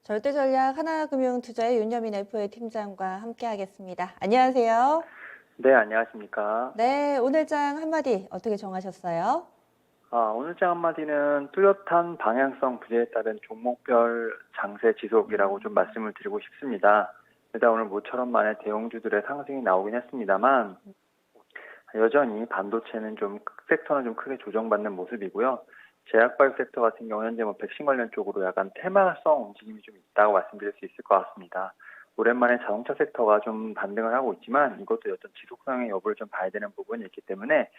절대전략 하나금융투자의 윤여민 FA 팀장과 함께하겠습니다. 안녕하세요. 네, 안녕하십니까. 네, 오늘 장 한마디 어떻게 정하셨어요? 오늘 장 한마디는 뚜렷한 방향성 부재에 따른 종목별 장세 지속이라고 좀 말씀을 드리고 싶습니다. 일단 오늘 모처럼 만에 대형주들의 상승이 나오긴 했습니다만, 여전히 반도체는 좀, 섹터는 좀 크게 조정받는 모습이고요. 제약바이오 섹터 같은 경우는 현재 뭐 백신 관련 쪽으로 약간 테마성 움직임이 좀 있다고 말씀드릴 수 있을 것 같습니다. 오랜만에 자동차 섹터가 좀 반등을 하고 있지만 이것도 어떤 지속성의 여부를 좀 봐야 되는 부분이 있기 때문에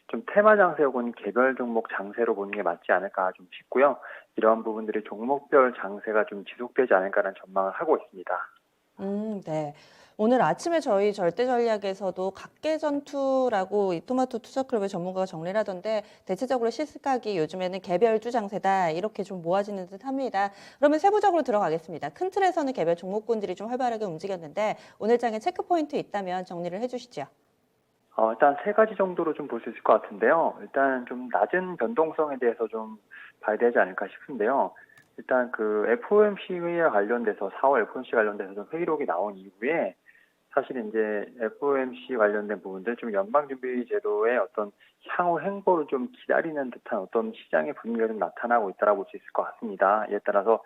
좀 테마 장세 혹은 개별 종목 장세로 보는 게 맞지 않을까 좀 싶고요. 이러한 부분들이 종목별 장세가 좀 지속되지 않을까라는 전망을 하고 있습니다. 네. 오늘 아침에 저희 절대전략에서도 각계전투라고 이 토마토 투자클럽의 전문가가 정리를 하던데 대체적으로 시스각이 요즘에는 개별 주장세다 이렇게 좀 모아지는 듯 합니다. 그러면 세부적으로 들어가겠습니다. 큰 틀에서는 개별 종목군들이 좀 활발하게 움직였는데 오늘 장에 체크포인트 있다면 정리를 해주시죠. 일단 세 가지 정도로 좀 볼 수 있을 것 같은데요. 일단 좀 낮은 변동성에 대해서 좀 봐야 되지 않을까 싶은데요. 일단 그 FOMC 회의와 관련돼서 4월 FOMC 관련돼서 좀 회의록이 나온 이후에 사실 이제 FOMC 관련된 부분들 좀 연방준비제도의 어떤 향후 행보를 좀 기다리는 듯한 어떤 시장의 분위기가 좀 나타나고 있다고 볼 수 있을 것 같습니다. 이에 따라서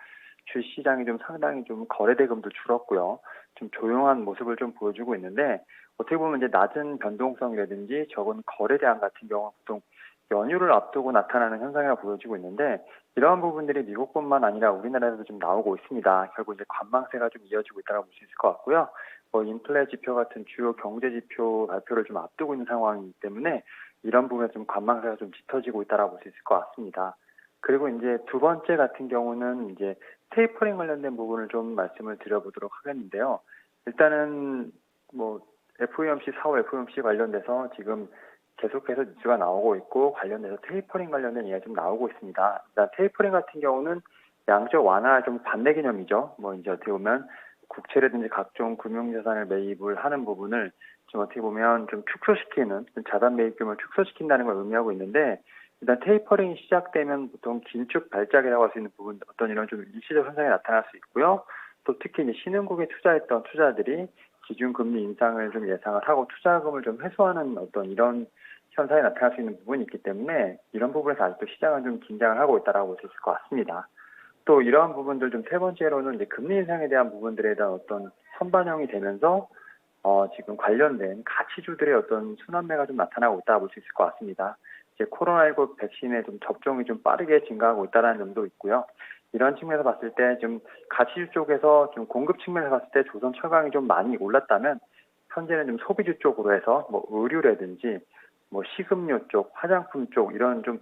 주시장이 좀 상당히 좀 거래대금도 줄었고요. 좀 조용한 모습을 좀 보여주고 있는데 어떻게 보면 이제 낮은 변동성이라든지 적은 거래량 같은 경우는 보통 연휴를 앞두고 나타나는 현상이라 보여지고 있는데 이러한 부분들이 미국뿐만 아니라 우리나라에서도 좀 나오고 있습니다. 결국 이제 관망세가 좀 이어지고 있다고 볼 수 있을 것 같고요. 인플레 지표 같은 주요 경제 지표 발표를 좀 앞두고 있는 상황이기 때문에 이런 부분에 좀 관망세가 좀 짙어지고 있다고 볼 수 있을 것 같습니다. 그리고 이제 두 번째 같은 경우는 이제 테이퍼링 관련된 부분을 좀 말씀을 드려보도록 하겠는데요. 일단은 뭐 FOMC 4월 FOMC 관련돼서 지금 계속해서 뉴스가 나오고 있고 관련돼서 테이퍼링 관련된 이야기가 좀 나오고 있습니다. 일단 테이퍼링 같은 경우는 양적 완화 좀 반대 개념이죠. 뭐 이제 어떻게 보면 국채라든지 각종 금융자산을 매입을 하는 부분을 좀 어떻게 보면 좀 축소시키는 자산 매입 규모를 축소시킨다는 걸 의미하고 있는데 일단 테이퍼링이 시작되면 보통 긴축 발작이라고 할 수 있는 부분 어떤 이런 좀 일시적 현상이 나타날 수 있고요. 또 특히 이제 신흥국에 투자했던 투자들이 기준금리 인상을 좀 예상을 하고 투자금을 좀 회수하는 어떤 이런 현상이 나타날 수 있는 부분이 있기 때문에 이런 부분에서 아직도 시장은 좀 긴장을 하고 있다고 볼 수 있을 것 같습니다. 또 이러한 부분들 좀 세 번째로는 이제 금리 인상에 대한 부분들에 대한 어떤 선반영이 되면서 지금 관련된 가치주들의 어떤 순환매가 좀 나타나고 있다고 볼 수 있을 것 같습니다. 이제 코로나19 백신의 좀 접종이 좀 빠르게 증가하고 있다는 점도 있고요. 이런 측면에서 봤을 때 좀 가치주 쪽에서 좀 공급 측면에서 봤을 때 조선 철강이 좀 많이 올랐다면 현재는 좀 소비주 쪽으로 해서 뭐 의류라든지 뭐 식음료 쪽, 화장품 쪽 이런 좀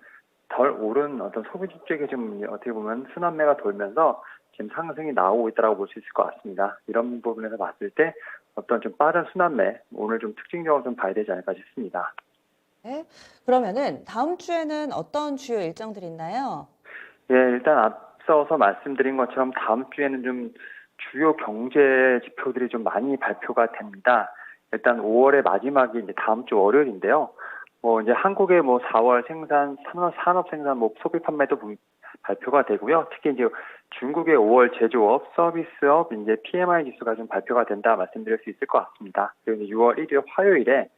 덜 오른 어떤 소비주 쪽에 좀 어떻게 보면 순환매가 돌면서 지금 상승이 나오고 있다고 볼 수 있을 것 같습니다. 이런 부분에서 봤을 때 어떤 좀 빠른 순환매 오늘 좀 특징적으로 좀 봐야 되지 않을까 싶습니다. 네. 그러면은 다음 주에는 어떤 주요 일정들이 있나요? 예, 일단 앞서서 말씀드린 것처럼 다음 주에는 좀 주요 경제 지표들이 좀 많이 발표가 됩니다. 일단 5월의 마지막이 이제 다음 주 월요일인데요. 뭐 이제 한국의 뭐 4월 생산, 산업 생산, 뭐 소비 판매도 발표가 되고요. 특히 이제 중국의 5월 제조업, 서비스업, 이제 PMI 지수가 좀 발표가 된다 말씀드릴 수 있을 것 같습니다. 그리고 이제 6월 1일 화요일에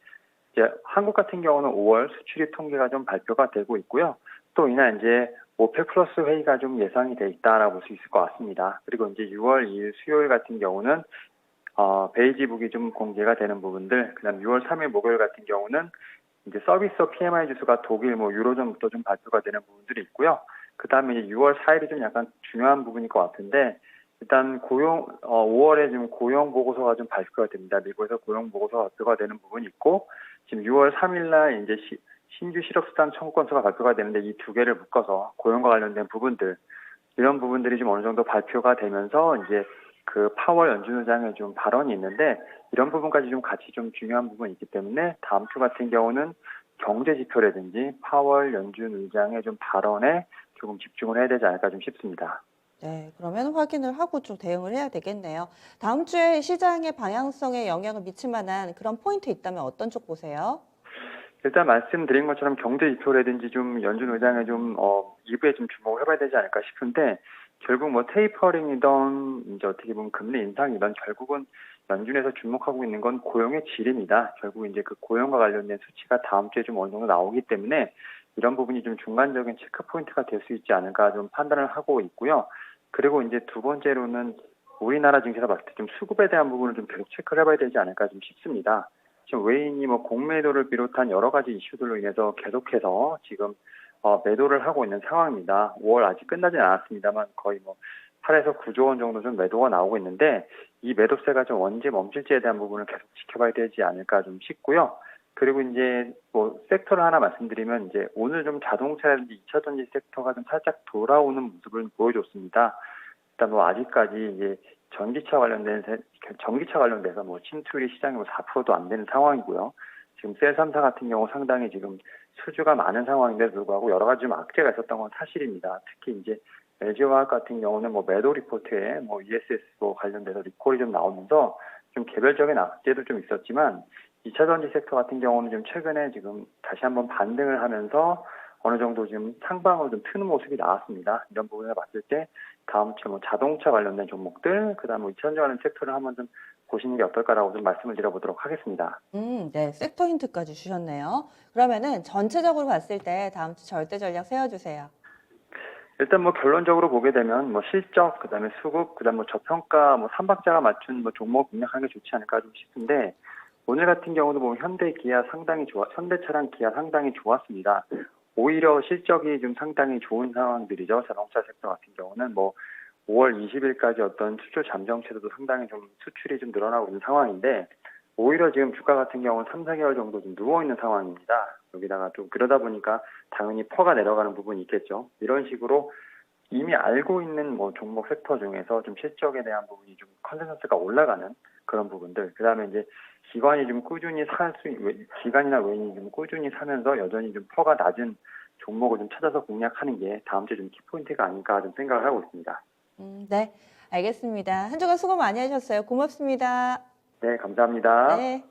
이제 한국 같은 경우는 5월 수출입 통계가 좀 발표가 되고 있고요. 또 이날 이제 오펙 플러스 회의가 좀 예상이 돼 있다라고 볼 수 있을 것 같습니다. 그리고 이제 6월 2일 수요일 같은 경우는 베이지북이 좀 공개가 되는 부분들, 그다음 6월 3일 목요일 같은 경우는 이제 서비스업 PMI 지수가 독일, 뭐 유로존부터 좀 발표가 되는 부분들이 있고요. 그다음에 이제 6월 4일이 좀 약간 중요한 부분일 것 같은데 일단 5월에 지금 고용 보고서가 좀 발표가 됩니다. 미국에서 고용 보고서가 발표가 되는 부분이 있고 지금 6월 3일 날 이제 신규 실업수당 청구 건수가 발표가 되는데 이 두 개를 묶어서 고용과 관련된 부분들 이런 부분들이 좀 어느 정도 발표가 되면서 이제 그 파월 연준 의장의 좀 발언이 있는데 이런 부분까지 좀 같이 좀 중요한 부분이 있기 때문에 다음 주 같은 경우는 경제 지표라든지 파월 연준 의장의 좀 발언에 조금 집중을 해야 되지 않을까 좀 싶습니다. 네, 그러면 확인을 하고 좀 대응을 해야 되겠네요. 다음 주에 시장의 방향성에 영향을 미칠 만한 그런 포인트 있다면 어떤 쪽 보세요? 일단 말씀드린 것처럼 경제 지표라든지 좀 연준 의장의 좀 2부에 좀 주목을 해봐야 되지 않을까 싶은데 결국 뭐 테이퍼링이던 이제 어떻게 보면 금리 인상이던 결국은 연준에서 주목하고 있는 건 고용의 질입니다. 결국 이제 그 고용과 관련된 수치가 다음 주에 좀 어느 정도 나오기 때문에 이런 부분이 좀 중간적인 체크 포인트가 될 수 있지 않을까 좀 판단을 하고 있고요. 그리고 이제 두 번째로는 우리나라 증시에서 봤을 때 좀 수급에 대한 부분을 좀 계속 체크를 해봐야 되지 않을까 좀 싶습니다. 지금 외인이 뭐 공매도를 비롯한 여러 가지 이슈들로 인해서 계속해서 지금 매도를 하고 있는 상황입니다. 5월 아직 끝나진 않았습니다만 거의 뭐 8에서 9조 원 정도 좀 매도가 나오고 있는데 이 매도세가 좀 언제 멈출지에 대한 부분을 계속 지켜봐야 되지 않을까 좀 싶고요. 그리고 이제 뭐 섹터를 하나 말씀드리면 이제 오늘 좀 자동차라든지 2차 전지 섹터가 좀 살짝 돌아오는 모습을 보여줬습니다. 일단 뭐 아직까지 이제 전기차 관련돼서 뭐 침투율이 시장이 뭐 4%도 안 되는 상황이고요. 지금 셀 3사 같은 경우 상당히 지금 수주가 많은 상황인데도 불구하고 여러 가지 좀 악재가 있었던 건 사실입니다. 특히 이제 LG화학 같은 경우는 뭐 매도 리포트에 뭐 ESS 관련돼서 리콜이 좀 나오면서 좀 개별적인 악재도 좀 있었지만 2차 전지 섹터 같은 경우는 좀 최근에 지금 다시 한번 반등을 하면서 어느 정도 지금 상방으로 좀 트는 모습이 나왔습니다. 이런 부분을 봤을 때 다음 주 뭐 자동차 관련된 종목들, 그다음 뭐 2차 전지 관련 섹터를 한번 좀 보시는 게 어떨까라고 좀 말씀을 드려보도록 하겠습니다. 네, 섹터 힌트까지 주셨네요. 그러면은 전체적으로 봤을 때 다음 주 절대 전략 세워주세요. 일단 뭐 결론적으로 보게 되면 뭐 실적, 그다음에 수급, 그다음 뭐 저평가, 뭐 삼박자가 맞춘 뭐 종목 공략하는 게 좋지 않을까 좀 싶은데 오늘 같은 경우도 보면 현대차랑 기아 상당히 좋았습니다. 오히려 실적이 좀 상당히 좋은 상황들이죠. 자동차 섹터 같은 경우는 뭐 5월 20일까지 어떤 수출 잠정체도 상당히 좀 수출이 좀 늘어나고 있는 상황인데 오히려 지금 주가 같은 경우는 3, 4개월 정도 좀 누워 있는 상황입니다. 여기다가 좀 그러다 보니까 당연히 퍼가 내려가는 부분이 있겠죠. 이런 식으로 이미 알고 있는 뭐 종목 섹터 중에서 좀 실적에 대한 부분이 좀 컨센서스가 올라가는 그런 부분들. 그다음에 이제 기관이나 외인이 좀 꾸준히 사면서 여전히 좀 퍼가 낮은 종목을 좀 찾아서 공략하는 게 다음 주에 좀 키포인트가 아닐까 좀 생각을 하고 있습니다. 네, 알겠습니다. 한 주간 수고 많이 하셨어요. 고맙습니다. 네, 감사합니다. 네.